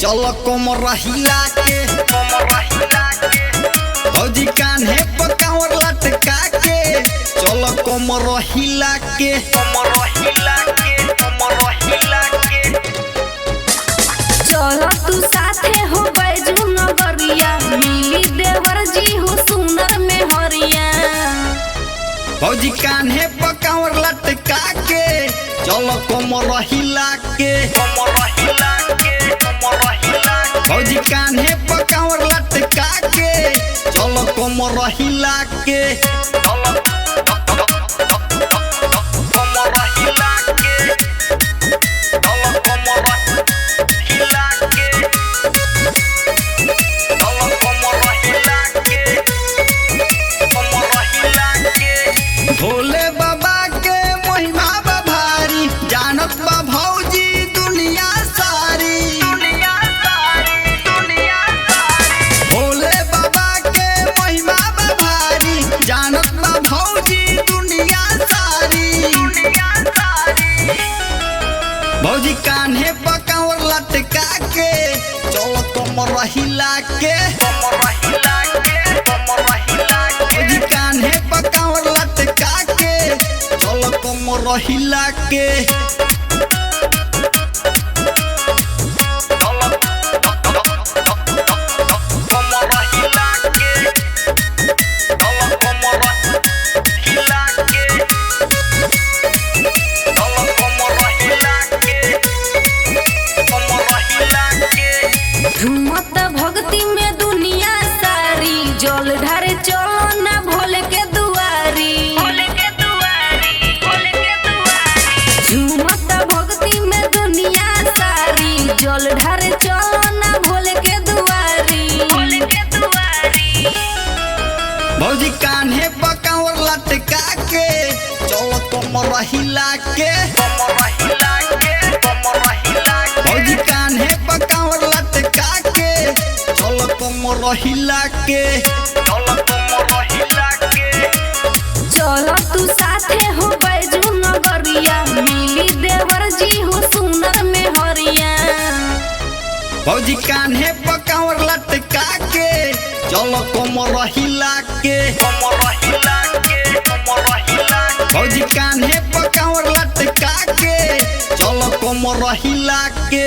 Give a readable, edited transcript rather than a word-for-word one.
चलो कोमर हिला के भौजी कान्हे पर कांवर लटका के चलो कोमर हिला के चलो तू साथे हो बैजू नगरिया मिली देवर जी हो सुनर में हरिया। भौजी कान्हे पर कांवर लटका के चलो कोमर हिला के भौजी कान्हे पर कांवर लटका के चलो कोमर हिला के भोले बाबा के महिमा बा भारी जानत बा भौजी दुनिया सारी भोले बाबा के महिमा बा भारी जानत बा भौजी दुनिया सारी भौजी कान्हे पर कांवर लटका के चलो कोमर हिला के भौजी कान्हे पर कांवर लटका के चलो कोमर हिला के झूमत भक्ति में दुनिया सारी जल ढारे चलो ना भोले के दुआरी। झूमत भक्ति में दुनिया सारी जल ढारे चलो ना भोले के दुआरी। भौजी कान्हे पर कांवर लटका के चलो कोमर हिला के भौजी कान्हे पर कांवर लटका के चलो कोमर हिला के चलो तू साथे हो बैजू नगरिया मिली देवर जी हो सुनर में हरिया। भौजी कान्हे पर कांवर लटका के चलो कोमर हिला के भौजी कान्हे पर कांवर लटका के चलो कोमर हिला के।